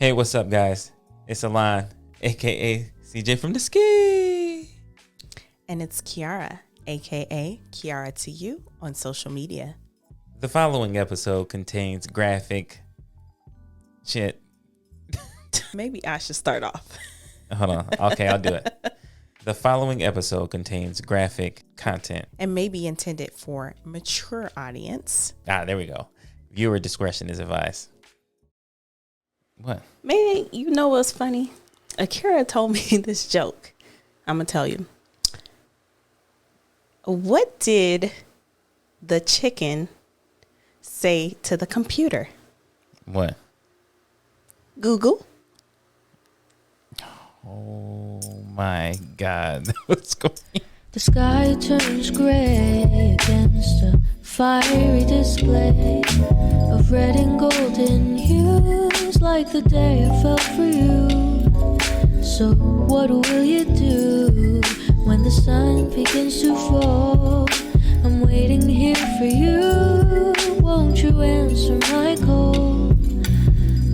Hey, what's up, guys? It's Alon, aka CJ from the Ski. And it's Kiara, aka Kiara to you on social media. The following episode contains graphic shit. Maybe I should start off. Hold on. Okay, I'll do it. The following episode contains graphic content. And may be intended for mature audience. There we go. Viewer discretion is advised. What? Man, you know what's funny? Akira told me this joke. I'm going to tell you. What did the chicken say to the computer? What? Google. Oh my God. What's going on? The sky turns gray against a fiery display of red and golden hues, like the day I fell for you. So what will you do when the sun begins to fall? I'm waiting here for you. Won't you answer my call?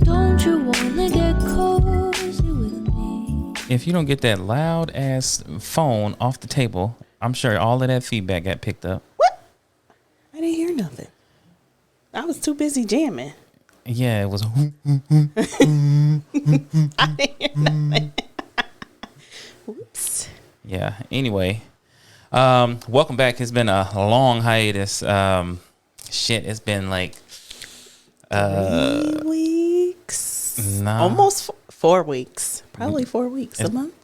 Don't you wanna get cozy with me? If you don't get that loud ass phone off the table, I'm sure all of that feedback got picked up. What? I didn't hear nothing. I was too busy jamming. Yeah, it was. I didn't hear nothing. Whoops. Yeah. Anyway, welcome back. It's been a long hiatus. It's been like 3 weeks. Nah. Almost 4 weeks. Probably 4 weeks, a month.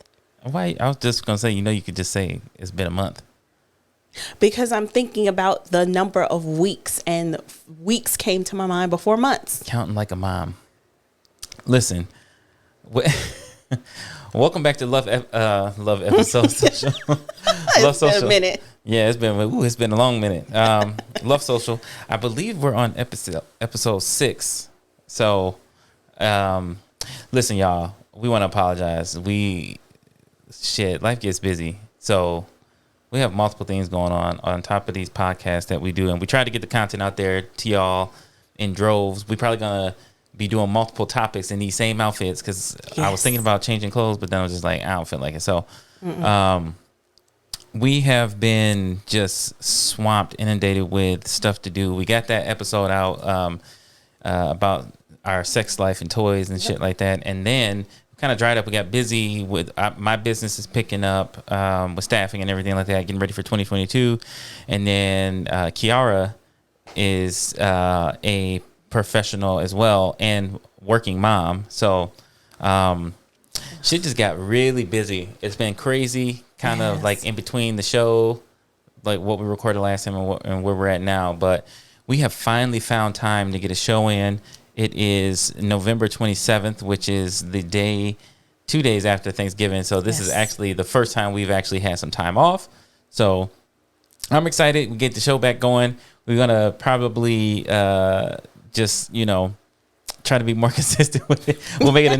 Why? I was just gonna say, you could just say it's been a month. Because I'm thinking about the number of weeks, and weeks came to my mind before months. Counting like a mom. Listen, welcome back to Love Episode Social. It's been a minute. Yeah, it's been a long minute. Love Social. I believe we're on episode 6. So, listen, y'all. We want to apologize. Life gets busy. So we have multiple things going on top of these podcasts that we do. And we try to get the content out there to y'all in droves. We probably going to be doing multiple topics in these same outfits because I was thinking about changing clothes, but then I was just like, I don't feel like it. So we have been just swamped, inundated with stuff to do. We got that episode out about our sex life and toys and shit like that. And then kind of dried up. We got busy with my business is picking up with staffing and everything like that, getting ready for 2022. And then Kiara is a professional as well and working mom. So shit just got really busy. It's been crazy, kind of like in between the show, like what we recorded last time and where we're at now. But we have finally found time to get a show in. It is November 27th, which is the day, 2 days after Thanksgiving. So this is actually the first time we've actually had some time off. So I'm excited. We get the show back going. We're going to probably just, try to be more consistent with it. We'll make it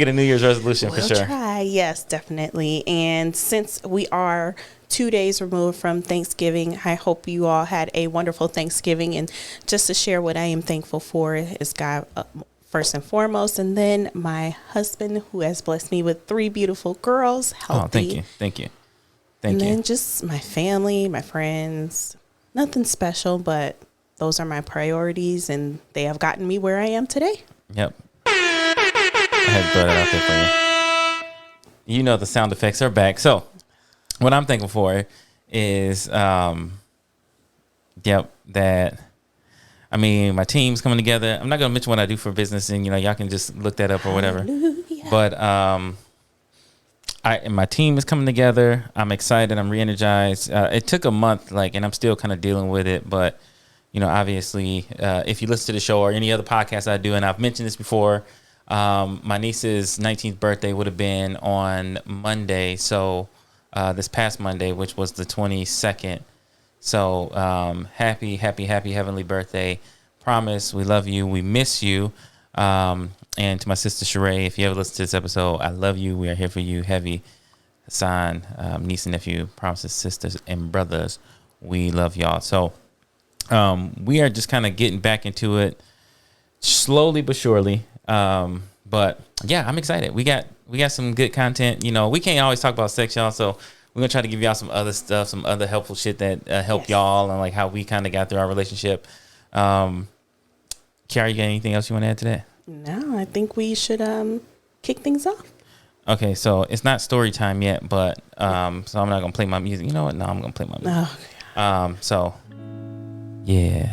a New Year's resolution for sure. We'll try. Yes, definitely. And since we are 2 days removed from Thanksgiving, I hope you all had a wonderful Thanksgiving. And just to share what I am thankful for is God first and foremost, and then my husband who has blessed me with 3 beautiful girls, healthy. Oh, thank you. And then just my family, my friends. Nothing special, but those are my priorities, and they have gotten me where I am today. Yep. I had to throw that out there for you. The sound effects are back. So what I'm thankful for is, my team's coming together. I'm not going to mention what I do for business, and, y'all can just look that up or whatever. Hallelujah. But my team is coming together. I'm excited. I'm re-energized. It took a month, and I'm still kind of dealing with it, but obviously, if you listen to the show or any other podcast I do, and I've mentioned this before, my niece's 19th birthday would have been on Monday. So this past Monday, which was the 22nd. So happy heavenly birthday. Promise, we love you. We miss you. And to my sister Sheree, if you ever listen to this episode, I love you. We are here for you. Heavy, Hassan, niece and nephew, promises, sisters and brothers. We love y'all. So we are just kind of getting back into it slowly but surely. But yeah, I'm excited. We got some good content. You know, we can't always talk about sex, y'all. So we're gonna try to give y'all some other stuff, some other helpful shit that help y'all, and like how we kind of got through our relationship. Kiara, you got anything else you want to add to that? No, I think we should kick things off. Okay, so it's not story time yet, but so I'm not gonna play my music. You know what? No, I'm gonna play my music. Oh. So yeah,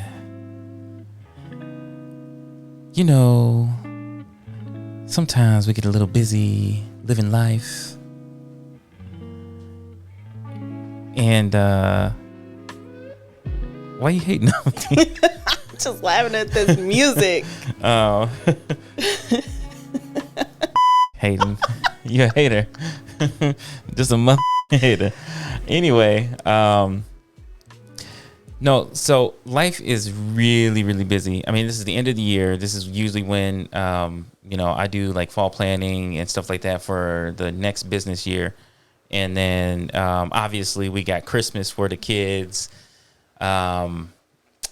you know, sometimes we get a little busy living life, and why you hating on me? Just laughing at this music. Oh. Hating. You're a hater. Just a mother hater. Anyway, no, so life is really, really busy. I mean, this is the end of the year. This is usually when, you know, I do like fall planning and stuff like that for the next business year. And then, obviously we got Christmas for the kids.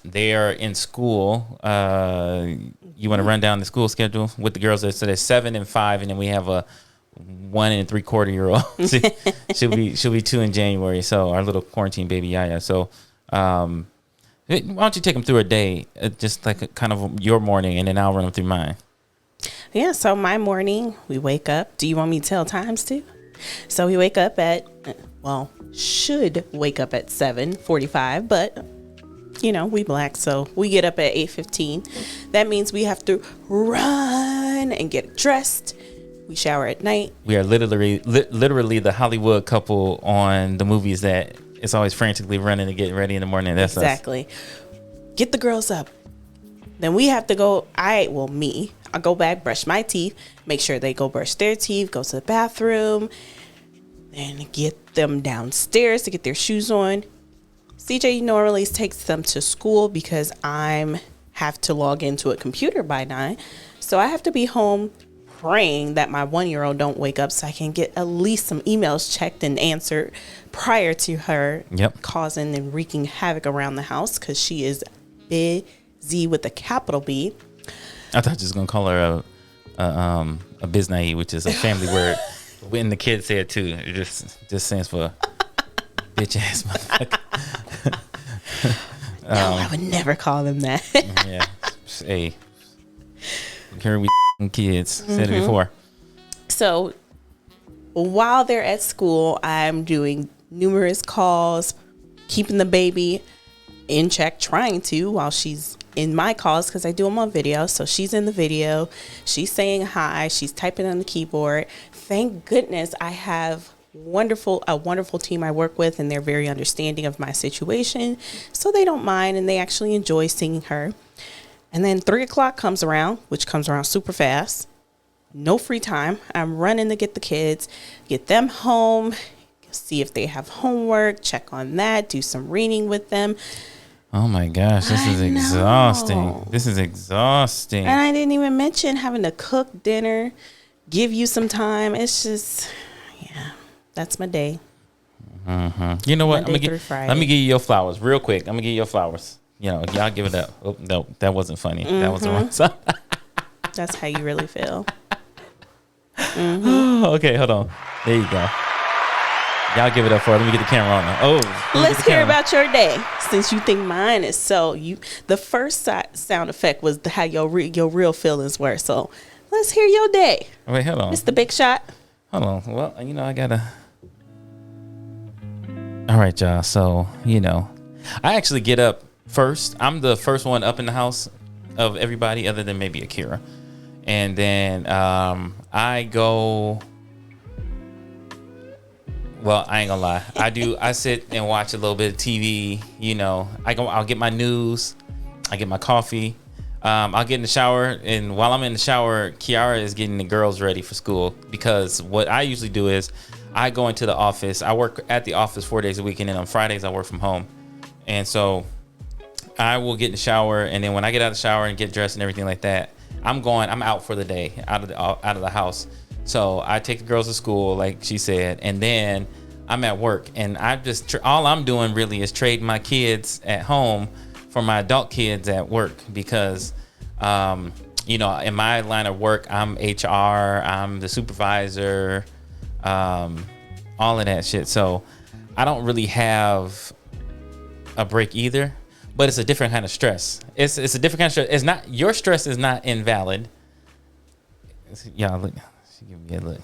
They are in school. You want to run down the school schedule with the girls? So there's 7 and 5, and then we have a 1 3/4 year old. she'll be 2 in January. So our little quarantine baby Yaya. So why don't you take them through a day, just like a, kind of your morning, and then I'll run them through mine. Yeah. So my morning, we wake up. Do you want me to tell times too? So we wake up at, well, should wake up at 7:45, but you know, we Black, so we get up at 8:15. That means we have to run and get dressed. We shower at night. We are literally the Hollywood couple on the movies that it's always frantically running to get ready in the morning. That's exactly. Get the girls up. Then we have to go. I'll go back, brush my teeth, make sure they go brush their teeth, go to the bathroom, then get them downstairs to get their shoes on. CJ normally takes them to school because I have to log into a computer by 9. So I have to be home praying that my 1-year-old don't wake up so I can get at least some emails checked and answered prior to her causing and wreaking havoc around the house, because she is busy with a capital B. I thought you was going to call her a biznae, which is a family word. When the kids say it too, it just stands for bitch ass motherfucker. No, I would never call them that. Yeah. Hey. Here we kids. Said it before. So while they're at school, I'm doing numerous calls, keeping the baby in check, trying to, while she's in my calls, because I do them on video. So she's in the video. She's saying hi. She's typing on the keyboard. Thank goodness I have a wonderful team I work with, and they're very understanding of my situation, so they don't mind, and they actually enjoy seeing her. And then 3:00 comes around, which comes around super fast. No free time. I'm running to get the kids, get them home, see if they have homework, check on that, do some reading with them. Oh my gosh, this is exhausting. This is exhausting. And I didn't even mention having to cook dinner, give you some time. It's just, yeah. That's my day. Mm-hmm. You know what? Let me give you your flowers real quick. I'm gonna give you your flowers. You know, y'all give it up. Oh, no, that wasn't funny. That was the wrong side. That's how you really feel. Okay, hold on. There you go. Y'all give it up for it. Let me get the camera on now. Oh, let's hear about your day, since you think mine is so. The first sound effect was how your real feelings were. So let's hear your day. Wait, hold on. It's the big shot. Hold on. Well, you know, I gotta. All right, y'all. So, you know, I actually get up first. I'm the first one up in the house of everybody, other than maybe Kiara. And then I go. Well, I ain't gonna lie. I sit and watch a little bit of TV. You know, I'll get my news. I get my coffee. I'll get in the shower, and while I'm in the shower, Kiara is getting the girls ready for school, because what I usually do is I go into the office. I work at the office 4 days a week, and then on Fridays I work from home. And so I will get in the shower, and then when I get out of the shower and get dressed and everything like that, I'm out for the day, out of the house. So I take the girls to school, like she said, and then I'm at work, and all I'm doing really is trading my kids at home for my adult kids at work, because you know, in my line of work, I'm HR, I'm the supervisor, all of that shit. So I don't really have a break either, but it's a different kind of stress. It's a different kind of stress. It's not, your stress is not invalid. Y'all look, she give me a look.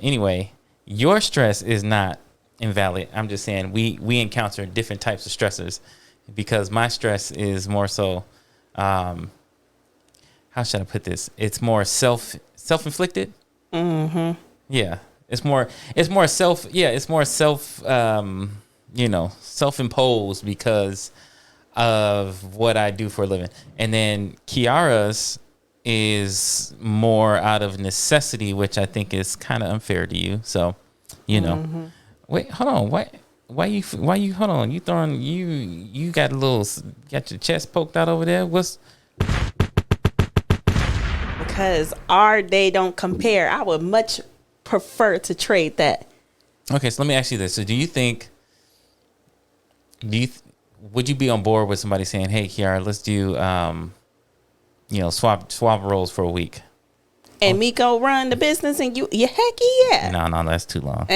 Anyway, your stress is not invalid. I'm just saying we encounter different types of stressors, because my stress is more so, how should I put this? It's more self-inflicted. Mm-hmm. Yeah. It's more self, you know, self-imposed because of what I do for a living. And then Kiara's is more out of necessity, which I think is kind of unfair to you. So, you know, wait, hold on. Why you, hold on. You throwing, you got got your chest poked out over there. Because our day don't compare. I would much prefer to trade that. Okay. So let me ask you this. So would you be on board with somebody saying, hey, Kiara, let's do, you know, swap roles for a week? And me go run the business and you heck yeah. No, that's too long.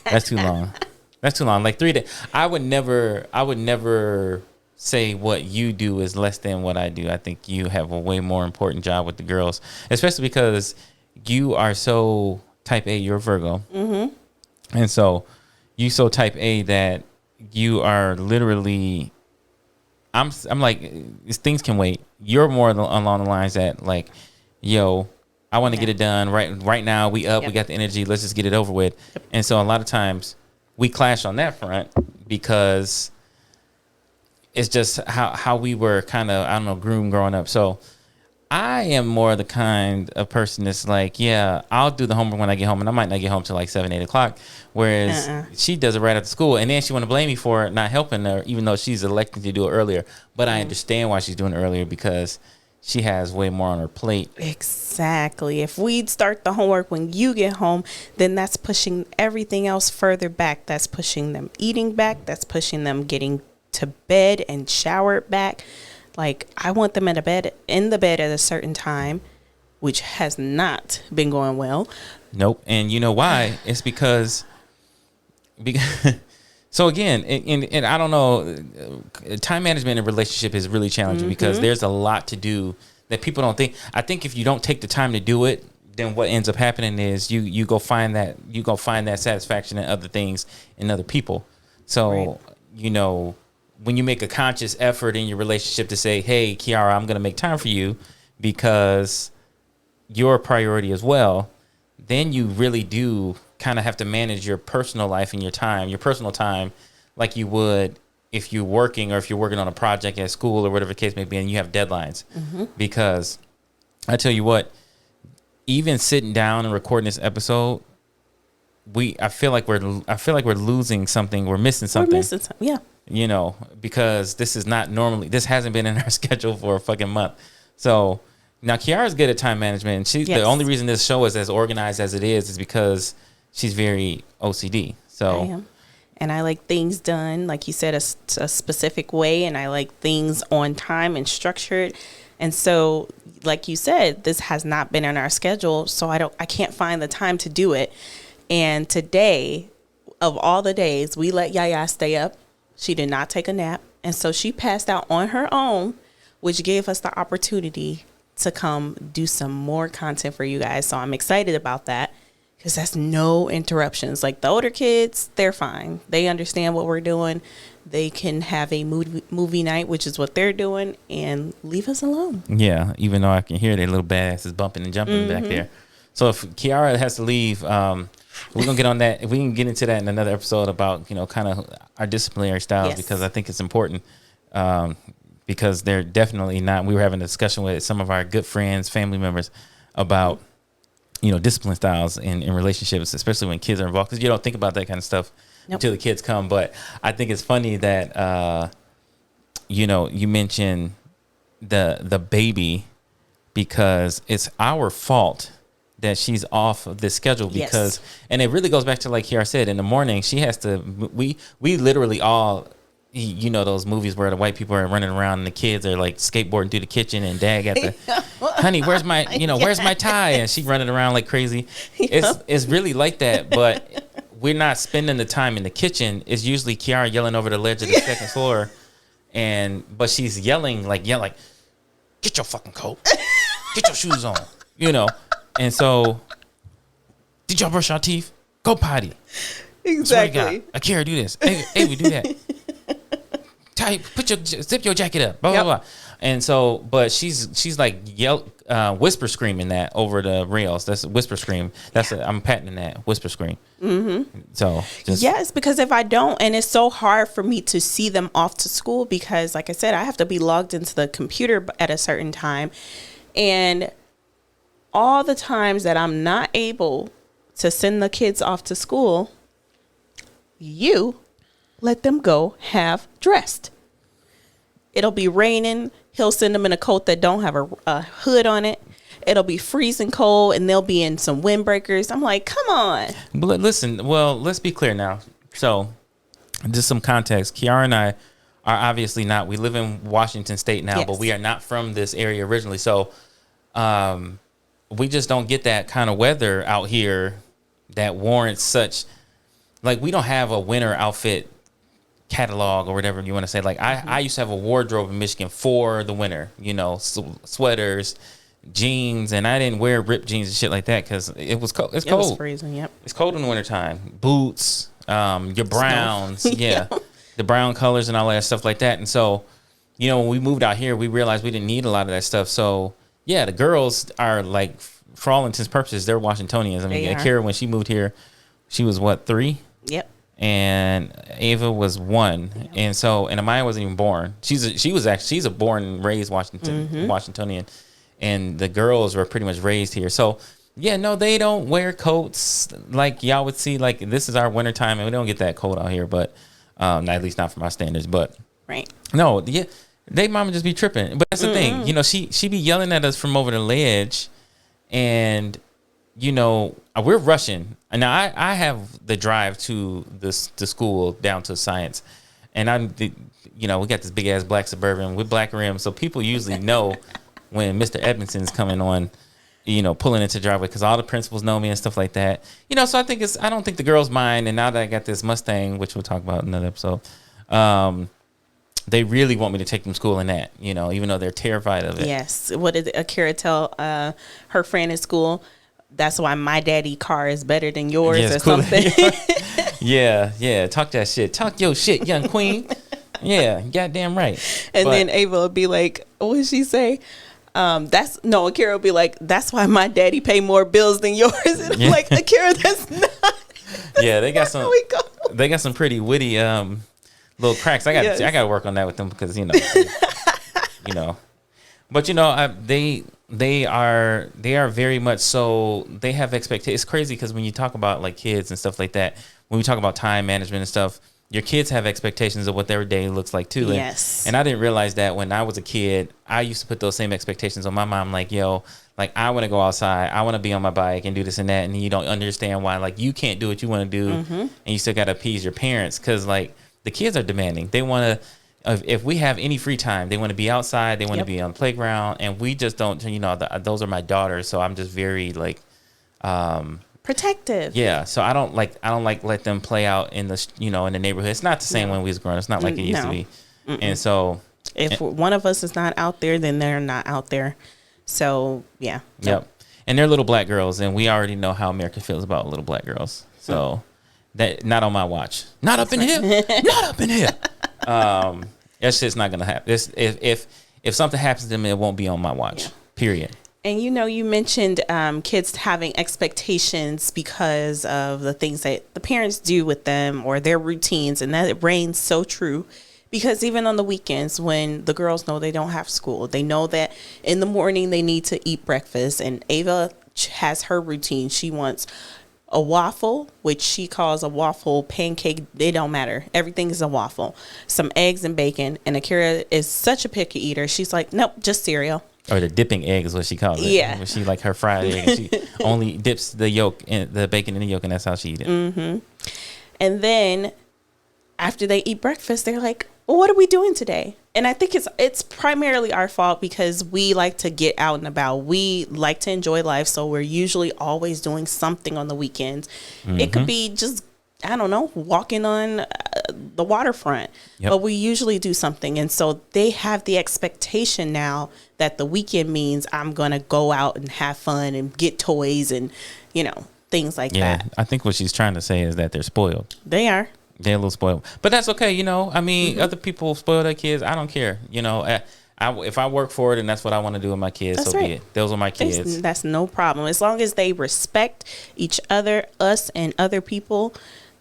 That's too long. That's too long. Like 3 days. I would never say what you do is less than what I do. I think you have a way more important job with the girls, especially because you are so type A. You're Virgo. Mm-hmm. And so you so type A that you are literally, I'm like, things can wait. You're more along the lines that like, yo, I want to get it done right now. We up, we got the energy. Let's just get it over with. Yep. And so a lot of times we clash on that front because it's just how we were kind of, I don't know, groomed growing up. So I am more the kind of person that's like, yeah, I'll do the homework when I get home, and I might not get home till like 7, 8 o'clock. Whereas she does it right after school, and then she want to blame me for not helping her, even though she's elected to do it earlier. But I understand why she's doing it earlier, because she has way more on her plate. Exactly. If we start the homework when you get home, then that's pushing everything else further back. That's pushing them eating back. That's pushing them getting to bed and showered back. Like, I want them in the bed at a certain time, which has not been going well. Nope. And you know why? It's because so again, and I don't know, time management in a relationship is really challenging because there's a lot to do that people don't think. I think if you don't take the time to do it, then what ends up happening is you go find that satisfaction in other things in other people. So, you know, when you make a conscious effort in your relationship to say, hey, Kiara, I'm going to make time for you because you're a priority as well, then you really do kind of have to manage your personal life and your personal time, like you would if you're working or if you're working on a project at school or whatever the case may be, and you have deadlines. Because I tell you what, even sitting down and recording this episode, I feel like we're losing something. We're missing something. Yeah. You know, because this hasn't been in our schedule for a fucking month. So now Kiara's good at time management. And the only reason this show is as organized as it is because she's very OCD. So I am. And I like things done, like you said, a specific way. And I like things on time and structured. And so, like you said, this has not been in our schedule. So I can't find the time to do it. And today, of all the days, we let Yaya stay up. She did not take a nap. And so she passed out on her own, which gave us the opportunity to come do some more content for you guys. So I'm excited about that because that's no interruptions. Like the older kids, they're fine. They understand what we're doing. They can have a movie night, which is what they're doing, and leave us alone. Yeah, even though I can hear their little badasses bumping and jumping back there. So if Kiara has to leave, we're going to get on that. If we can get into that in another episode about, you know, kind of our disciplinary styles, because I think it's important, because they're definitely not. We were having a discussion with some of our good friends, family members about, you know, discipline styles in relationships, especially when kids are involved, because you don't think about that kind of stuff until the kids come. But I think it's funny that, you know, you mentioned the baby, because it's our fault that she's off of this schedule, because and it really goes back to, like Kiara said, in the morning she has to, we literally all you know those movies where the white people are running around and the kids are like skateboarding through the kitchen and dad got the honey, where's my where's my tie, and she running around like crazy. It's really like that, but we're not spending the time in the kitchen. It's usually Kiara yelling over the ledge of the second floor, but she's yelling like get your fucking coat, get your shoes on, and so did y'all brush your teeth? Go potty. Exactly. Kiara, do this. Hey, we do that. Zip your jacket up. Blah blah blah. And so, but she's like whisper screaming that over the rails. That's a whisper scream. I'm patenting that whisper scream. Mm-hmm. So yes, because if I don't, and it's so hard for me to see them off to school because, like I said, I have to be logged into the computer at a certain time, and all the times that I'm not able to send the kids off to school, you let them go half dressed. It'll be raining. He'll send them in a coat that don't have a hood on it. It'll be freezing cold, and they'll be in some windbreakers. I'm like, come on. But listen, well, let's be clear now. So, just some context. Kiara and I are obviously not. We live in Washington State now, but we are not from this area originally. So, we just don't get that kind of weather out here that warrants such. Like, we don't have a winter outfit catalog or whatever you want to say. Like I used to have a wardrobe in Michigan for the winter, sweaters, jeans, and I didn't wear ripped jeans and shit like that because it was cold. It's cold. It was freezing. Yep. It's cold in the wintertime. Boots, your browns, the brown colors and all that stuff like that. And so, when we moved out here, we realized we didn't need a lot of that stuff. So yeah, the girls are like, for all intents and purposes, they're Washingtonians. I mean, Kiara, when she moved here, she was what, 3? Yep. And Ava was 1, and so Amaya wasn't even born. She's a born and raised Washingtonian, and the girls were pretty much raised here. So yeah, no, they don't wear coats like y'all would see. Like, this is our winter time, and we don't get that cold out here, but at least not from our standards. But right, no, yeah, they mama just be tripping. But that's the thing, she be yelling at us from over the ledge, and we're rushing. And now I have the drive to the school down to science, and we got this big ass black Suburban with black rims, so people usually know when Mr. Edmondson's coming on, pulling into the driveway because all the principals know me and stuff like that. So I don't think the girls mind. And now that I got this Mustang, which we'll talk about in another episode, they really want me to take them to school in that, even though they're terrified of it. Yes. What did Kiara tell her friend at school? That's why my daddy car is better than yours or something. Yeah. Talk that shit. Talk your shit, young queen. Yeah, goddamn right. And then Ava will be like, what did she say? Akira will be like, that's why my daddy pay more bills than yours. And I'm like, Akira, that's not. Yeah, they got some. They got some pretty witty little cracks. I got to work on that with them because But they are very much so. They have expectations. It's crazy because when you talk about like kids and stuff like that, when we talk about time management and stuff, your kids have expectations of what their day looks like too. And I didn't realize that when I was a kid, I used to put those same expectations on my mom. Like, I want to go outside. I want to be on my bike and do this and that. And you don't understand why, like, you can't do what you want to do. And you still got to appease your parents. Cause like the kids are demanding. They want to, if we have any free time, they want to be outside. They want to be on the playground, and we just don't. Those are my daughters, so I'm just very like protective. Yeah, so I don't like let them play out in the in the neighborhood. It's not the same when we was growing. It's not like it used to be. And so if one of us is not out there, then they're not out there. So yeah. Yep. And they're little black girls, and we already know how America feels about little black girls. So that not on my watch. Not up in here. Not up in here. That shit's not gonna happen. If something happens to them, it won't be on my watch. Period. And you mentioned kids having expectations because of the things that the parents do with them or their routines, and that reigns so true. Because even on the weekends, when the girls know they don't have school, they know that in the morning they need to eat breakfast. And Ava has her routine. She wants a waffle, which she calls a waffle pancake. It don't matter. Everything is a waffle. Some eggs and bacon. And Akira is such a picky eater. She's like, nope, just cereal. Or the dipping egg is what she calls it. Yeah. When she like her fried egg. And she only dips the yolk in the bacon in the yolk, and that's how she eat it. And then after they eat breakfast, they're like, well, what are we doing today? And I think it's primarily our fault because we like to get out and about. We like to enjoy life, so we're usually always doing something on the weekends. It could be just, I don't know, walking on the waterfront, but we usually do something. And so they have the expectation now that the weekend means I'm going to go out and have fun and get toys and, things like that. Yeah, I think what she's trying to say is that they're spoiled. They are. They're a little spoiled, but that's okay. I mean, other people spoil their kids. I don't care. If I work for it and that's what I want to do with my kids, That's so right. be it. Those are my kids. That's no problem. As long as they respect each other, us and other people,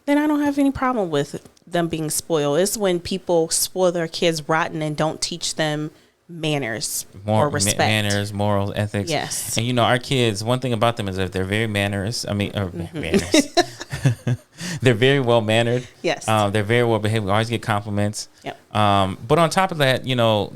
then I don't have any problem with them being spoiled. It's when people spoil their kids rotten and don't teach them manners or respect. Manners, morals, ethics. Yes. And our kids, one thing about them is that they're very manners. Manners. They're very well mannered. Yes. They're very well behaved. We always get compliments. Yep. But on top of that,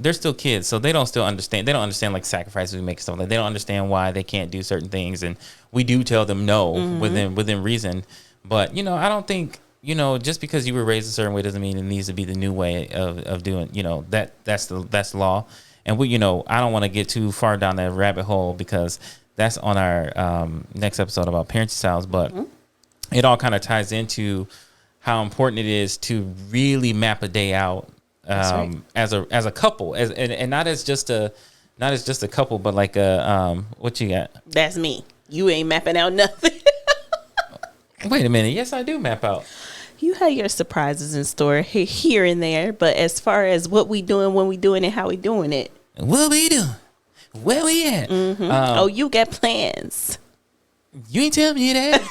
they're still kids, so they don't still understand. They don't understand like sacrifices we make and stuff like that. They don't understand why they can't do certain things, and we do tell them no within reason. But I don't think just because you were raised a certain way doesn't mean it needs to be the new way of doing. That's the law. And I don't want to get too far down that rabbit hole because that's on our next episode about parenting styles. But it all kind of ties into how important it is to really map a day out right. as a couple, and not as just a couple, but like what you got? That's me. You ain't mapping out nothing. Wait a minute. Yes, I do map out. You have your surprises in store here and there, but as far as what we doing, when we doing it, how we doing it. What we doing? Where we at? You got plans. You ain't tell me that.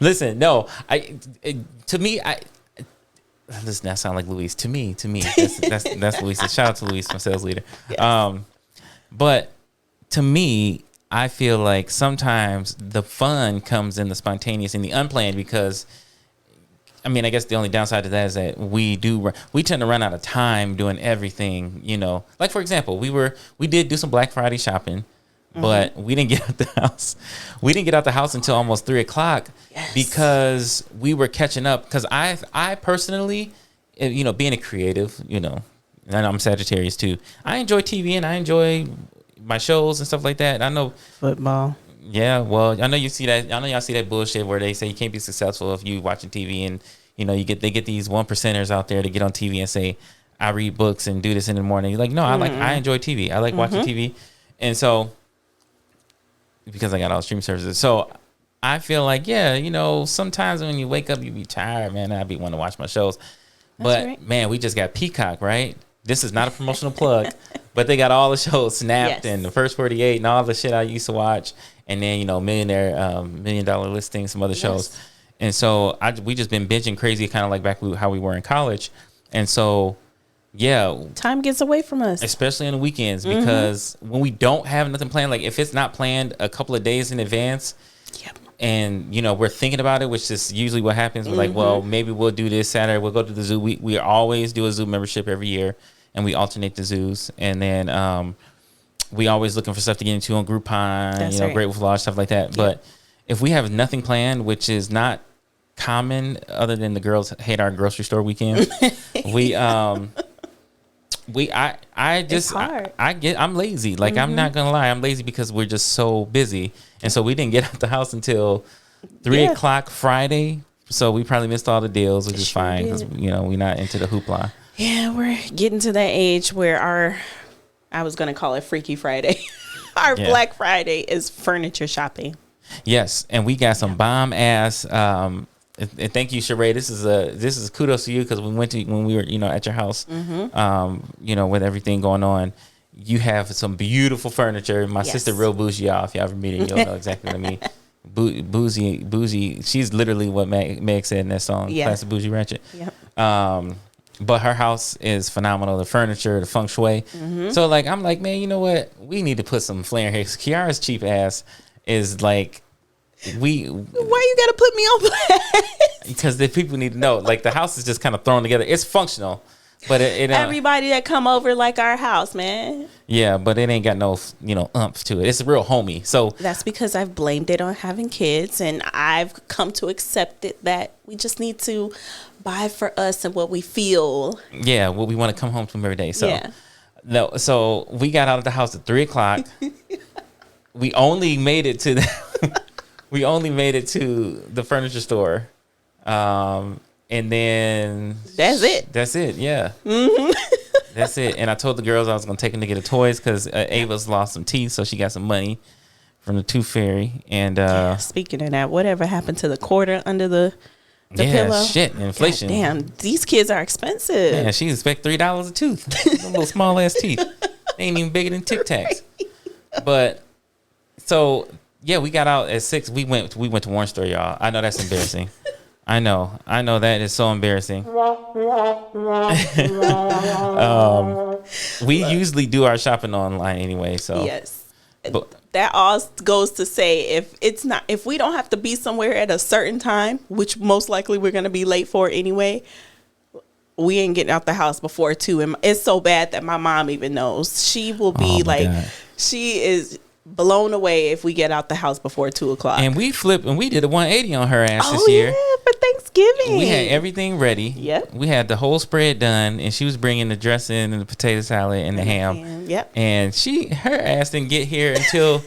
Listen, no. Listen, that sound like Luis. To me, that's Luis. Shout out to Luis, my sales leader. Yes. But to me, I feel like sometimes the fun comes in the spontaneous and the unplanned because, I guess the only downside to that is that we tend to run out of time doing everything, Like, for example, we did do some Black Friday shopping, but we didn't get out the house. We didn't get out the house until almost 3:00 because we were catching up. Because I personally, being a creative, and I'm Sagittarius too, I enjoy TV and I enjoy my shows and stuff like that. I know football. Yeah, well, I know you see that. I know y'all see that bullshit where they say you can't be successful if you watching TV, and they get these 1%ers out there to get on TV and say I read books and do this in the morning. You're like, no, I enjoy TV. I like watching TV, and so because I got all the streaming services, so I feel like sometimes when you wake up you be tired, man. I be wanting to watch my shows, but right. Man, we just got Peacock, right? This is not a promotional plug, but they got all the shows Snapped and the First 48 and all the shit I used to watch. And then, Millionaire, $1 Million Listing, some other shows. And so we just been binging crazy, kind of like back how we were in college. And so, yeah. Time gets away from us. Especially on the weekends, because when we don't have nothing planned, like if it's not planned a couple of days in advance, and, we're thinking about it, which is usually what happens. We're like, well, maybe we'll do this Saturday. We'll go to the zoo. We always do a zoo membership every year, and we alternate the zoos. And then we always looking for stuff to get into on Groupon, That's right. Grateful Lodge, stuff like that. Yeah. But if we have nothing planned, which is not common other than the girls hate our grocery store weekend, I'm lazy. Like, I'm not gonna lie, I'm lazy because we're just so busy, and so we didn't get out the house until 3:00 Friday. So we probably missed all the deals, which is fine because we're not into the hoopla. Yeah, we're getting to that age where I was gonna call it Freaky Friday. Our Black Friday is furniture shopping. Yes, and we got some bomb ass. And thank you, Sheree. This is kudos to you because when we were at your house, with everything going on, you have some beautiful furniture. My sister real bougie, y'all. If y'all ever meet her, you'll know exactly what I mean. Bougie. She's literally what Meg said in that song, Classic Bougie Ratchet. Yep. But her house is phenomenal. The furniture, the feng shui. So like, I'm like, man, you know what? We need to put some flair here. Kiara's cheap ass is like. Why you gotta put me on blast? Because the people need to know. Like, the house is just kind of thrown together. It's functional, but it everybody that come over like our house, man. Yeah, but it ain't got no umph to it. It's a real homey. So that's because I've blamed it on having kids, and I've come to accept it that we just need to buy for us and what we feel. Yeah, what we want to come home to every day. So, Yeah. no, so we got out of the house at 3:00. We only made it to the furniture store, and then That's it. That's it. Yeah, that's it. And I told the girls I was gonna take them to get the toys because Ava's lost some teeth, so she got some money from the Tooth Fairy. And Speaking of that, whatever happened to the quarter under the pillow? shit, inflation. God damn, these kids are expensive. Man, she expect $3 a tooth. Them little small ass teeth. They ain't even bigger than Tic Tacs. But so yeah, we got out at 6. We went to Warren Store, y'all. I know that's embarrassing. I know that is so embarrassing. We usually do our shopping online anyway, so Yes. But That all goes to say, if we don't have to be somewhere at a certain time, which most likely we're going to be late for anyway, we ain't getting out the house before 2. And it's so bad that my mom even knows. She will be God. she is blown away if we get out the house before 2:00. And we did a 180 on her ass this Oh year. yeah, for Thanksgiving. We had everything ready. Yep. We had the whole spread done, and she was bringing the dressing and the potato salad and the ham. Yep. And her ass didn't get here until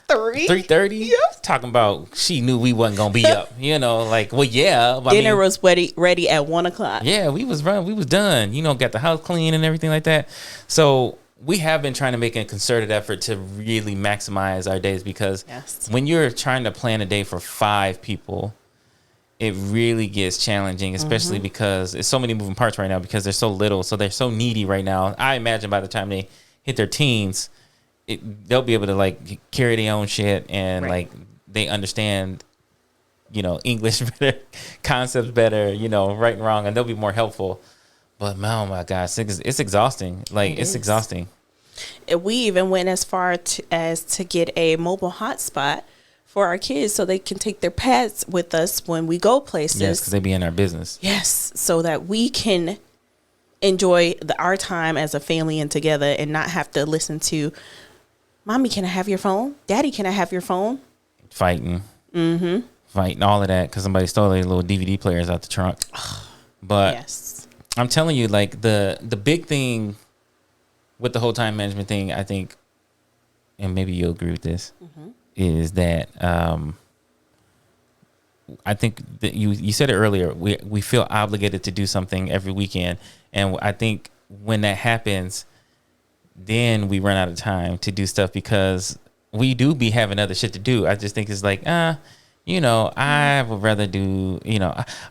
3:30. Yep. Talking about she knew we wasn't gonna be up. Well, yeah. But Dinner was ready at 1:00. Yeah, we was done. Got the house clean and everything like that. So we have been trying to make a concerted effort to really maximize our days because when you're trying to plan a day for 5 people, it really gets challenging, especially because there's so many moving parts right now because they're so little. So they're so needy right now. I imagine by the time they hit their teens, they'll be able to carry their own shit and they understand, English better, concepts better, right and wrong, and they'll be more helpful. But oh my gosh, it's exhausting. It's exhausting. We even went as far as to get a mobile hotspot for our kids so they can take their pets with us when we go places. Yes, because they be in our business. Yes, so that we can enjoy our time as a family and together and not have to listen to, Mommy, can I have your phone? Daddy, can I have your phone? Fighting. Fighting, all of that because somebody stole their little DVD players out the trunk. But Yes. I'm telling you, the big thing with the whole time management thing, I think, and maybe you'll agree with this, is that I think that you said it earlier. We feel obligated to do something every weekend, and I think when that happens, then we run out of time to do stuff because we do be having other shit to do. I just think it's I would rather do,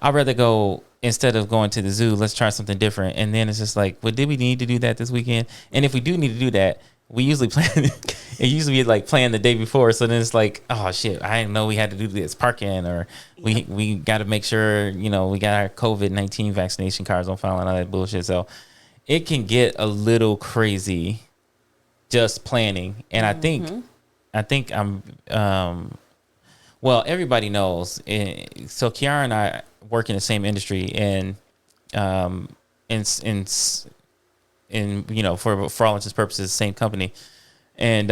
I'd rather go. Instead of going to the zoo, let's try something different. And then it's just well, did we need to do that this weekend? And if we do need to do that, we usually plan it. Usually be planned the day before. So then it's oh shit, I didn't know we had to do this parking, or we got to make sure, we got our COVID-19 vaccination cards on file and all that bullshit. So it can get a little crazy just planning. And I think I'm, well, everybody knows. So Kiara and I work in the same industry, and for all intents and purposes, same company, and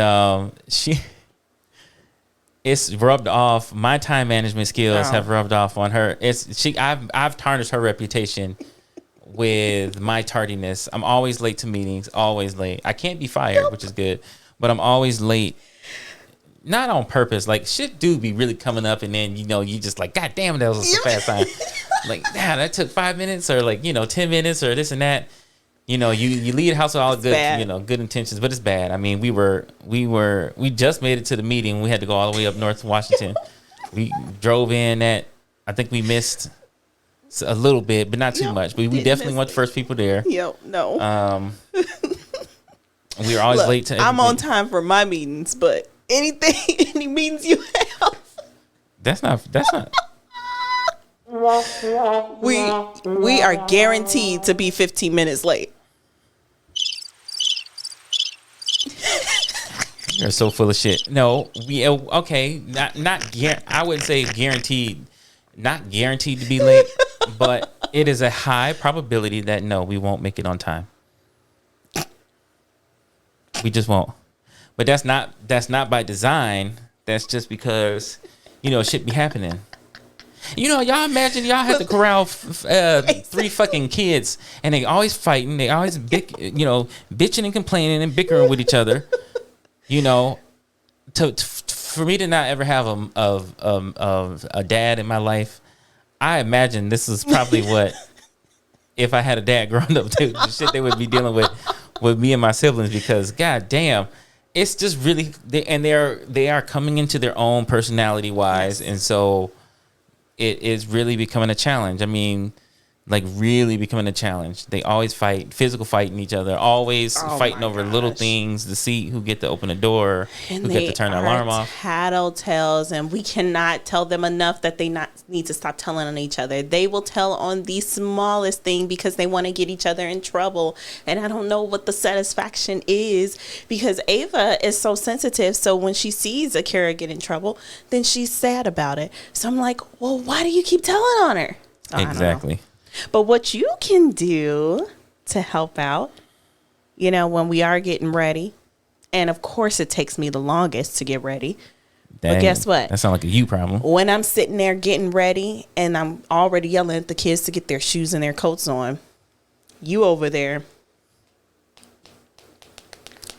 it's rubbed off. My time management skills have rubbed off on her. I've tarnished her reputation with my tardiness. I'm always late to meetings, always late. I can't be fired, which is good, but I'm always late. Not on purpose. Shit do be really coming up, and then you just God damn, that was a fast time. That took 5 minutes, or 10 minutes, or this and that. You leave the house with all good, good intentions, but it's bad. I mean, we just made it to the meeting. We had to go all the way up North Washington. We drove in I think we missed a little bit, but not too much. But we definitely weren't the first people there. No. We were always late to everything. I'm on time for my meetings, but any meetings you have, that's not. we are guaranteed to be 15 minutes late. You're so full of shit. No, I wouldn't say guaranteed, not guaranteed to be late, but it is a high probability that we won't make it on time. We just won't. But that's not by design. That's just because, shit be happening. Y'all imagine y'all have to corral 3 fucking kids, and they always fighting. They always bitching and complaining and bickering with each other. For me to not ever have a dad in my life, I imagine this is probably what, if I had a dad growing up, the shit they would be dealing with me and my siblings, because god damn, it's just really, they are coming into their own personality wise, and so it is really becoming a challenge. I mean, like really becoming a challenge. They always fight, physical fighting each other, always fighting over little things to see who get to open the door, and who get to turn the alarm off. Tattletales, and we cannot tell them enough that they need to stop telling on each other. They will tell on the smallest thing because they want to get each other in trouble. And I don't know what the satisfaction is, because Ava is so sensitive. So when she sees Akira get in trouble, then she's sad about it. So I'm like, well, why do you keep telling on her? So exactly. But what you can do to help out, when we are getting ready, and of course it takes me the longest to get ready. But guess what? That sounds like a you problem. When I'm sitting there getting ready and I'm already yelling at the kids to get their shoes and their coats on, you over there.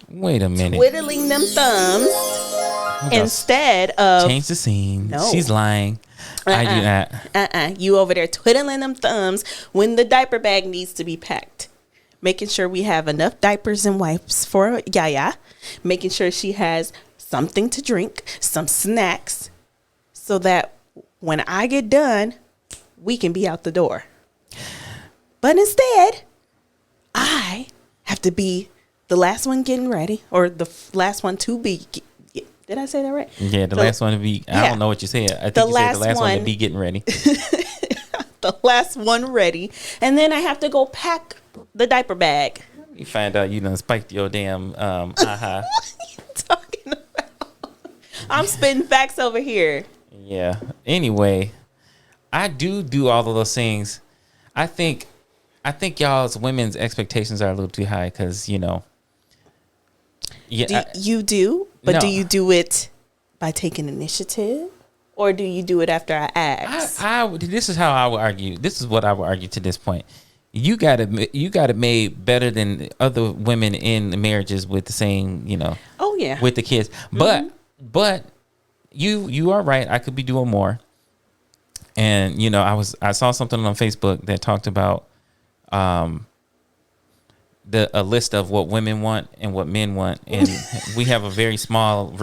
Wait a minute. Twiddling them thumbs instead of... Change the scene. No. She's lying. I do not. You over there twiddling them thumbs when the diaper bag needs to be packed. Making sure we have enough diapers and wipes for Yaya. Making sure she has something to drink, some snacks, so that when I get done, we can be out the door. But instead, I have to be the last one getting ready, or the last one to be... Did I say that right? Yeah, the last one to be... I don't know what you said. I think you said the last one to be getting ready. The last one ready. And then I have to go pack the diaper bag. You find out you done spiked your damn aha. What are you talking about? I'm spitting facts over here. Yeah. Anyway, I do all of those things. I think y'all's women's expectations are a little too high because, Yeah, you do? But no. Do you do it by taking initiative? Or do you do it after I ask? This is how I would argue. This is what I would argue to this point. You got it made better than other women in the marriages with the same, Oh yeah. with the kids. Mm-hmm. But you are right. I could be doing more. And I saw something on Facebook that talked about a list of what women want and what men want, and we have a very small.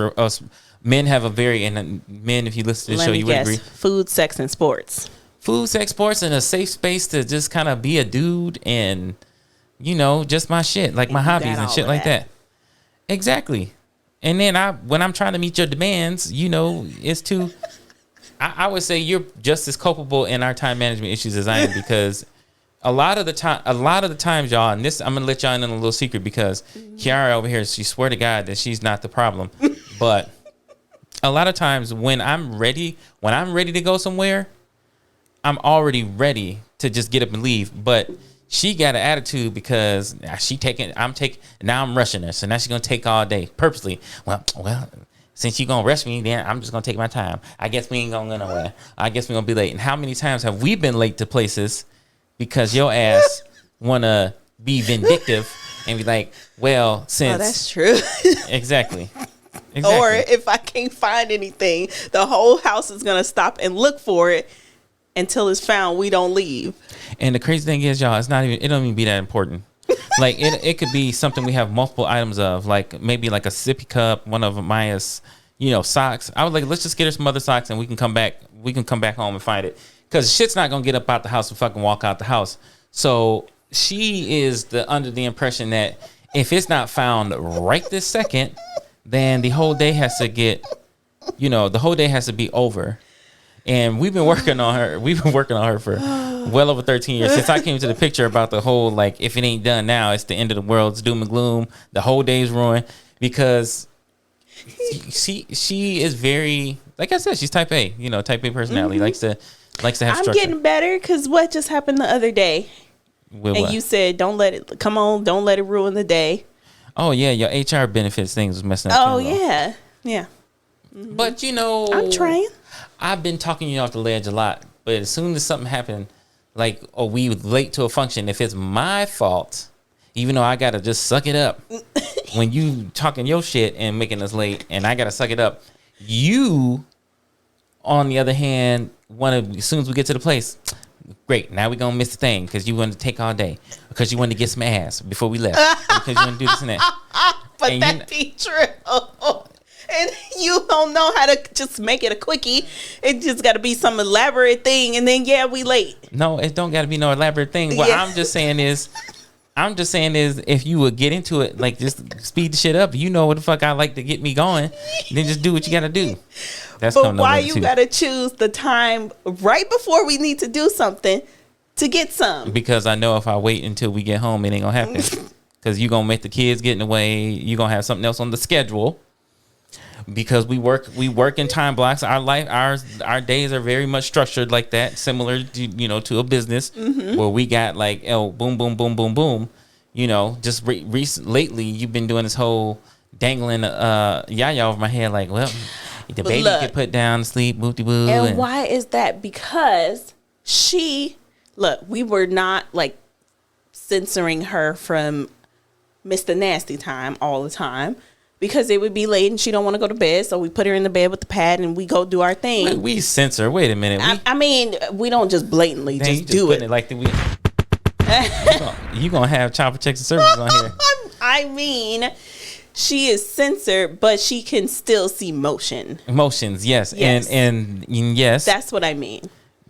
Men have a very, and men, if you listen to the show, you would agree. Food, sex, and sports. Food, sex, sports, and a safe space to just kind of be a dude and, just my shit, like my hobbies and shit like that. Exactly. And then when I'm trying to meet your demands, it's too. I would say you're just as culpable in our time management issues as I am, because a lot of the times, y'all, and this, I'm gonna let y'all in on a little secret, because Kiara over here, she swear to God that she's not the problem, but a lot of times when I'm ready to go somewhere, I'm already ready to just get up and leave. But she got an attitude because now I'm rushing her, so now she's gonna take all day purposely. Well, since you gonna rush me, then I'm just gonna take my time. I guess we ain't gonna go nowhere. I guess we're gonna be late. And how many times have we been late to places because your ass wanna be vindictive and be like, well, since that's true. Exactly. Or if I can't find anything, the whole house is gonna stop and look for it until it's found. We don't leave. And the crazy thing is, y'all, it don't even be that important. Like it could be something we have multiple items of, like maybe like a sippy cup, one of Maya's, socks. I was like, let's just get her some other socks and we can come back home and find it. Cause shit's not gonna get up out the house and fucking walk out the house. So she is under the impression that if it's not found right this second, then the whole day has to be over. And we've been working on her for well over 13 years. Since I came to the picture about the whole, like, if it ain't done now, it's the end of the world, it's doom and gloom, the whole day's ruined, because she is very, like I said, she's type A, type A personality, likes to have structure. I'm getting better, because what just happened the other day? With and what? You said, don't let it ruin the day. Oh, yeah, your HR benefits things was messing up. Oh, yeah. Yeah. But, I'm trying. I've been talking you off the ledge a lot But as soon as something happened, like, oh, we late to a function, if it's my fault, even though I gotta just suck it up, when you talking your shit and making us late, and I gotta suck it up, you, on the other hand, want to, as soon as we get to the place, great, now we gonna miss the thing because you wanted to take all day, because you wanted to get some ass before we left, because you want to do this and that. But and that be true. And you don't know how to just make it a quickie. It just got to be some elaborate thing, and then we late. No, it don't got to be no elaborate thing. What I'm just saying is, if you would get into it, like, just speed the shit up. You know what the fuck I like to get me going. Then just do what you got to do. That's but why you got to choose the time right before we need to do something to get some? Because I know if I wait until we get home, it ain't gonna happen. Because you gonna make the kids get in the way. You gonna have something else on the schedule. Because we work in time blocks. Our days are very much structured like that, similar to, to a business where we got like, boom, boom, boom, boom, boom. Just lately you've been doing this whole dangling yaya over my head, like, well, the baby get put down to sleep, boo boo. And why is that? Because we were not like censoring her from Mr. Nasty Time all the time. Because it would be late and she don't want to go to bed, so we put her in the bed with the pad and we go do our thing. We censor. Wait a minute. I mean, we don't just blatantly just do it. Like you gonna have child protection services on here. I mean, she is censored, but she can still see emotions. Yes. And yes, that's what I mean.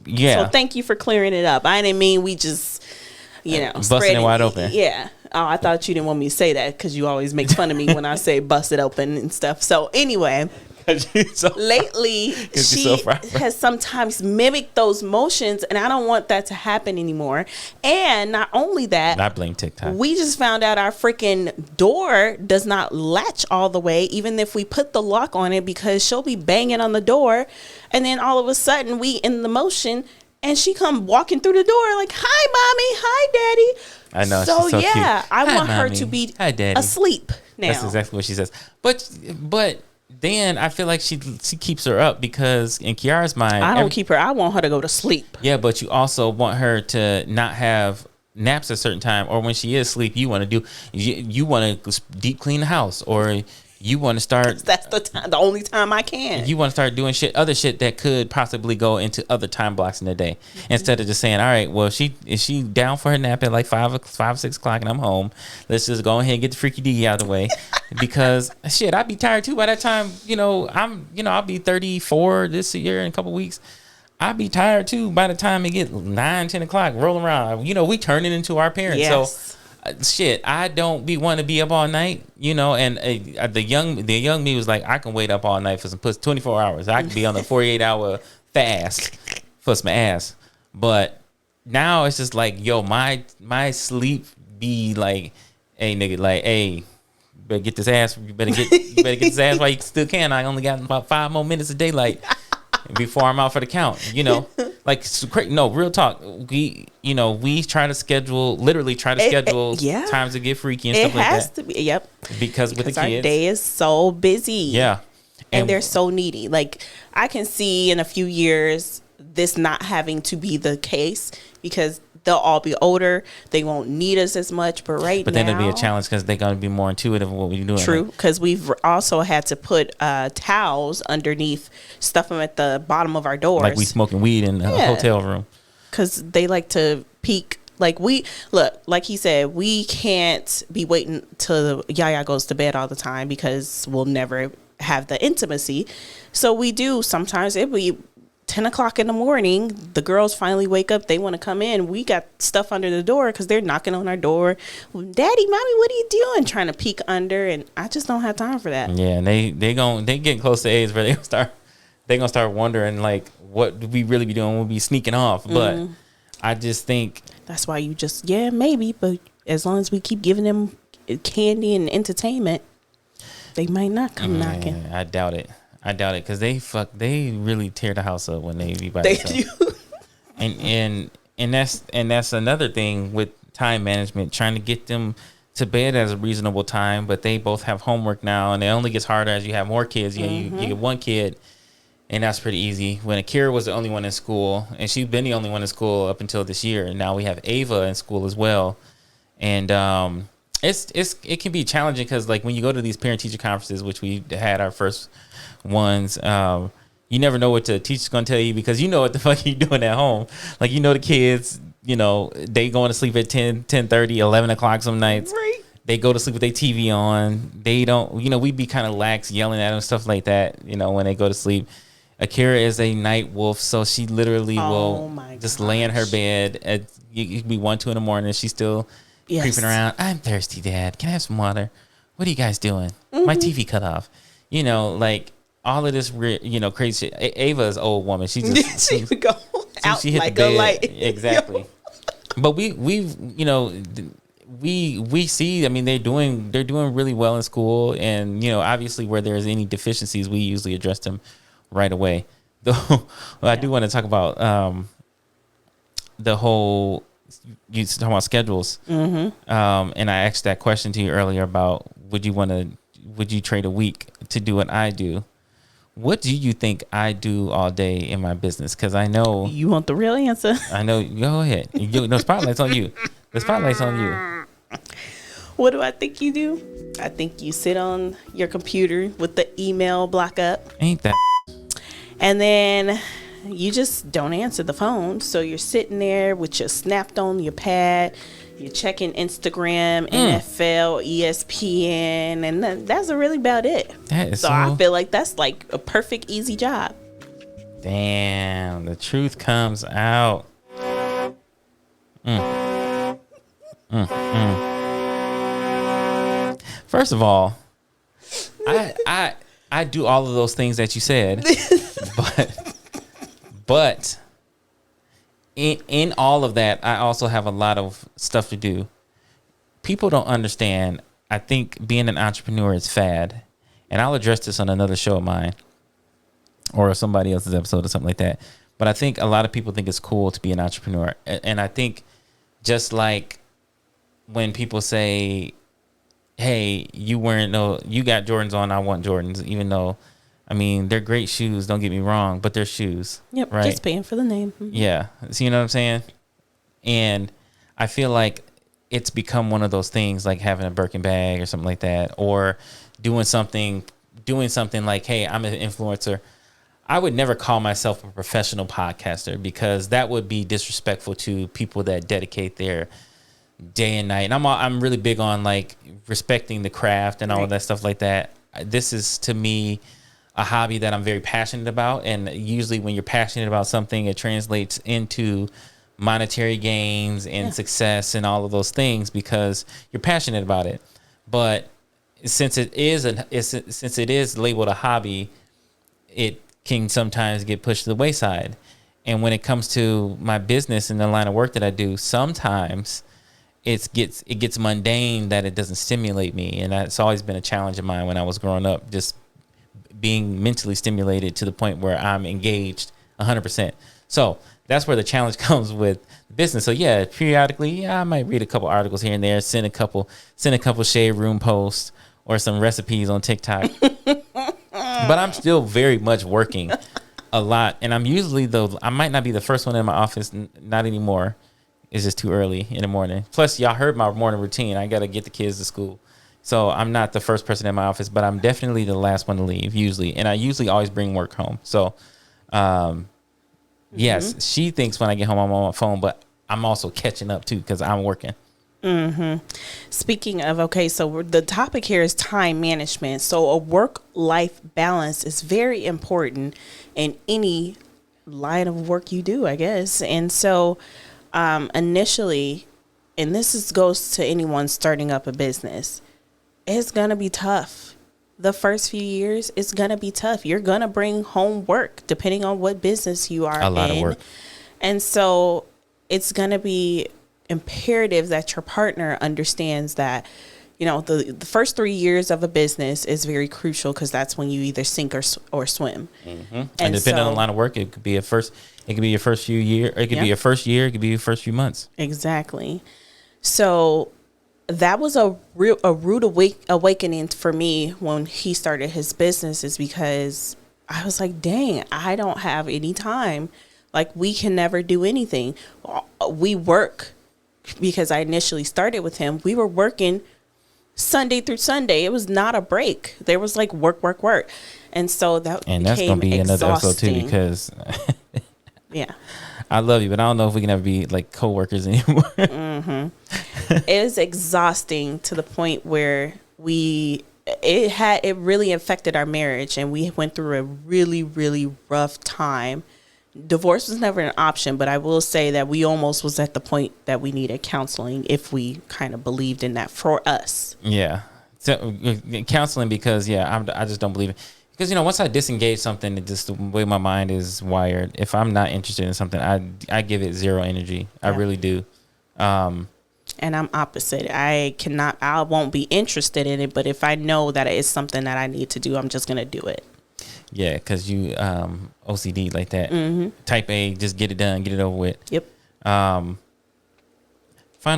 Yeah. So thank you for clearing it up. I didn't mean we just busting it wide open. Yeah. Oh, I thought you didn't want me to say that because you always make fun of me when I say bust it open and stuff. So anyway, lately she has sometimes mimicked those motions, and I don't want that to happen anymore. And not only that, I blame TikTok. We just found out our freaking door does not latch all the way, even if we put the lock on it, because she'll be banging on the door, and then all of a sudden we in the motion. And she come walking through the door like, "Hi, mommy. Hi, daddy." I know. So she's so cute. I want her to be asleep now. That's exactly what she says. But then I feel like she keeps her up because in Kiara's mind, I don't keep her. I want her to go to sleep. Yeah, but you also want her to not have naps at a certain time, or when she is asleep, you want to deep clean the house, or you want to start. That's the only time I can. You want to start doing other shit that could possibly go into other time blocks in the day, instead of just saying, all right, well, is she down for her nap at like 6 o'clock and I'm home. Let's just go ahead and get the freaky D out of the way, because shit, I'd be tired too by that time. I'll be 34 this year in a couple weeks. I'd be tired too by the time it get 9, 10 o'clock rolling around. We turn it into our parents. Yes. So. Shit, I don't want to be up all night, and the young me was like, I can wait up all night for some pussy, 24 hours. I can be on a 48-hour fast for some ass. But now it's just like, yo, my sleep be like, hey nigga, like, hey, better get this ass. You better get this ass while you still can. I only got about 5 more minutes of daylight before I'm out for the count. Like, no, real talk. We try to schedule times to get freaky and stuff like that. It has to be, yep. Because with the kids, our day is so busy. Yeah. And they're so needy. Like, I can see in a few years this not having to be the case, because they'll all be older. They won't need us as much. But then it'll be a challenge because they're going to be more intuitive of what we're doing. True, because we've also had to put towels underneath, stuff them at the bottom of our doors. Like we smoking weed in a hotel room. Because they like to peek. Like like he said, we can't be waiting till Yaya goes to bed all the time because we'll never have the intimacy. So we do. Sometimes it'll be 10 o'clock in the morning, the girls finally wake up, they want to come in, we got stuff under the door because they're knocking on our door. Daddy, mommy, what are you doing? Trying to peek under, and I just don't have time for that. Yeah, and they getting close to age where they gonna start wondering, like, what do we really be doing? We'll be sneaking off. But I just think that's why you just, maybe, but as long as we keep giving them candy and entertainment, they might not come knocking. I doubt it because they really tear the house up when they be by themselves. And that's another thing with time management, trying to get them to bed at a reasonable time, but they both have homework now, and it only gets harder as you have more kids. You get one kid, And that's pretty easy. When Kiara was the only one in school, and she's been the only one in school up until this year, and now we have Ava in school as well. And it can be challenging because like when you go to these parent teacher conferences, which we had our first ones, you never know what the teacher's gonna tell you because you know what the fuck you doing at home. Like the kids, they going to sleep at 10:30, 11 o'clock some nights. Right. They go to sleep with their TV on. They don't, we be kind of lax yelling at them, stuff like that, when they go to sleep. Akira is a night wolf, so she literally will just lay in her bed at it could be 1, 2 in the morning. She's still creeping around. I'm thirsty, Dad. Can I have some water? What are you guys doing? My TV cut off. Like all of this, crazy shit. Ava is an old woman. She just she would go out she hit like the bed. a light. Exactly. But we see. I mean, they're doing really well in school, and obviously where there's any deficiencies, we usually address them right away. Though I do want to talk about the whole. You talking about schedules, and I asked that question to you earlier about would you trade a week to do what I do? What do you think I do all day in my business? Because I know you want the real answer. I know. Go ahead. The spotlight's on you. The spotlight's on you. What do I think you do? I think you sit on your computer with the email block up. Ain't that? And then you just don't answer the phone. So you're sitting there with your snapped on your pad. You're checking Instagram, NFL, ESPN, and that's really about it. That is so I feel like that's like a perfect, easy job. Damn, the truth comes out. First of all, I do all of those things that you said, but in all of that, I also have a lot of stuff to do. People don't understand. I think being an entrepreneur is fad, and I'll address this on another show of mine or somebody else's episode or something like that. But I think a lot of people think it's cool to be an entrepreneur, and I think just like when people say, "Hey, you got Jordans on, I want Jordans," even though, I mean, they're great shoes, don't get me wrong, but they're shoes. Yep, right? Just paying for the name. Yeah. So you know what I'm saying? And I feel like it's become one of those things like having a Birkin bag or something like that, or doing something like, hey, I'm an influencer. I would never call myself a professional podcaster because that would be disrespectful to people that dedicate their day and night. And I'm really big on like respecting the craft and all of that stuff like that. This is to me a hobby that I'm very passionate about, and usually when you're passionate about something, it translates into monetary gains and success and all of those things because you're passionate about it. But since it is labeled a hobby, it can sometimes get pushed to the wayside. And when it comes to my business and the line of work that I do, sometimes it gets mundane that it doesn't stimulate me, and that's always been a challenge of mine when I was growing up, just being mentally stimulated to the point where I'm engaged 100%. So that's where the challenge comes with business. So yeah, periodically, I might read a couple articles here and there, send a couple shade room posts or some recipes on TikTok. But I'm still very much working a lot, and I'm usually I might not be the first one in my office, not anymore. It's just too early in the morning. Plus, y'all heard my morning routine. I got to get the kids to school. So I'm not the first person in my office, but I'm definitely the last one to leave usually. And I usually always bring work home. So, yes, she thinks when I get home, I'm on my phone, but I'm also catching up too because I'm working. Speaking of, so the topic here is time management. So a work-life balance is very important in any line of work you do, I guess. And so initially, and this goes to anyone starting up a business, it's going to be tough. The first few years, it's going to be tough. You're going to bring home work depending on what business you are in. A lot of work. And so it's going to be imperative that your partner understands that, the first 3 years of a business is very crucial because that's when you either sink or swim. Mm-hmm. And depending on the line of work, it could be your first few years. It could be your first year. It could be your first few months. Exactly. So that was a rude awakening for me when he started his business, is because I was like, dang, I don't have any time. Like, we can never do anything. We work, because I initially started with him. We were working Sunday through Sunday. It was not a break. There was like work. And so that And that's going to be another episode too, because yeah, I love you, but I don't know if we can ever be like co-workers anymore. It is exhausting to the point where it really affected our marriage, and we went through a really, really rough time. Divorce was never an option, but I will say that we almost was at the point that we needed counseling if we kind of believed in that for us. Yeah. So, counseling, because I just don't believe it. Because, once I disengage something, it just the way my mind is wired. If I'm not interested in something, I give it zero energy. I really do. And I'm opposite. I won't be interested in it, but if I know that it's something that I need to do, I'm just going to do it. Yeah, because you OCD like that. Mm-hmm. Type A, just get it done, get it over with. Yep. Final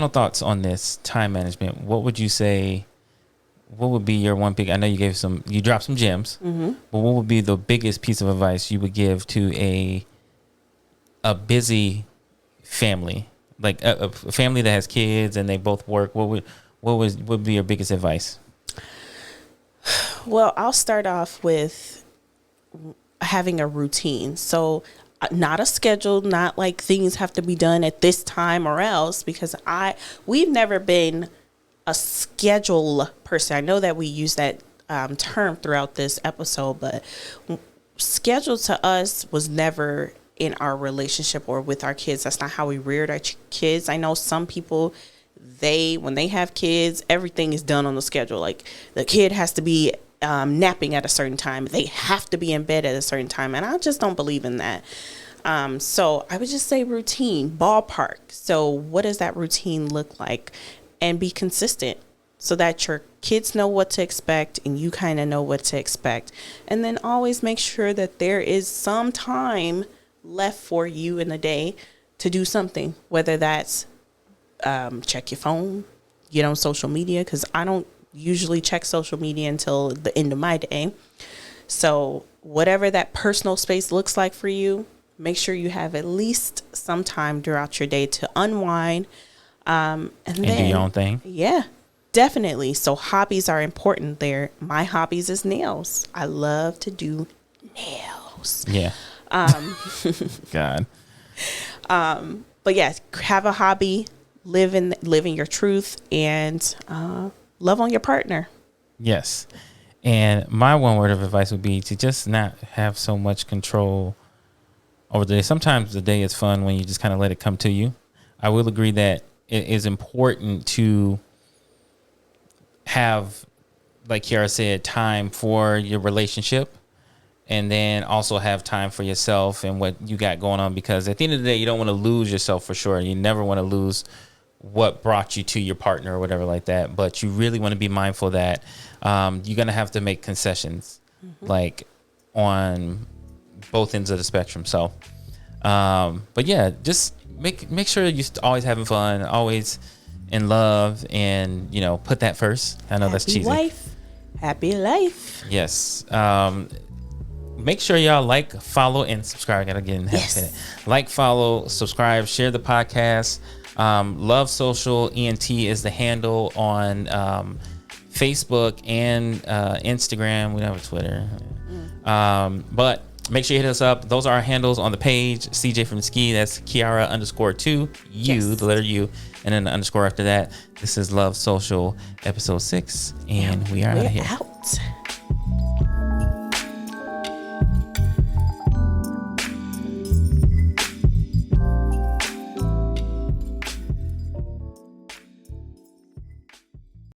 thoughts on this time management. What would you say? What would be your one big? I know you dropped some gems, mm-hmm. but what would be the biggest piece of advice you would give to a busy family, like a family that has kids and they both work? What would be your biggest advice? Well, I'll start off with having a routine. So not a schedule, not like things have to be done at this time or else, because we've never been a schedule person. I know that we use that term throughout this episode, but schedule to us was never in our relationship or with our kids. That's not how we reared our kids. I know some people, when they have kids, everything is done on the schedule. Like, the kid has to be napping at a certain time. They have to be in bed at a certain time. And I just don't believe in that. So I would just say routine, ballpark. So what does that routine look like? And be consistent so that your kids know what to expect and you kind of know what to expect. And then always make sure that there is some time left for you in the day to do something, whether that's check your phone, get on social media, because I don't usually check social media until the end of my day. So whatever that personal space looks like for you, make sure you have at least some time throughout your day to unwind and then do your own thing. Yeah, definitely. So hobbies are important there. My hobbies is nails. I love to do nails. Yeah. God. But yeah, have a hobby, live in your truth, and love on your partner. Yes. And my one word of advice would be to just not have so much control over the day. Sometimes the day is fun when you just kind of let it come to you. I will agree that it is important to have, like Kiara said, time for your relationship, and then also have time for yourself and what you got going on, because at the end of the day, you don't want to lose yourself for sure. You never want to lose what brought you to your partner or whatever like that, but you really want to be mindful that you're going to have to make concessions, like on both ends of the spectrum. So, but yeah, just make sure you're always having fun, always in love, and, put that first. I know that's cheesy. Happy wife, happy life. Yes. Make sure y'all like, follow, and subscribe. I gotta get in. Yes. Like, follow, subscribe, share the podcast. Love Social ENT is the handle on Facebook and Instagram. We don't have a Twitter. But make sure you hit us up. Those are our handles on the page. CJ from Ski, that's Kiara _2, the letter U, and then the underscore after that. This is Love Social episode 6, and we are out of here. Out.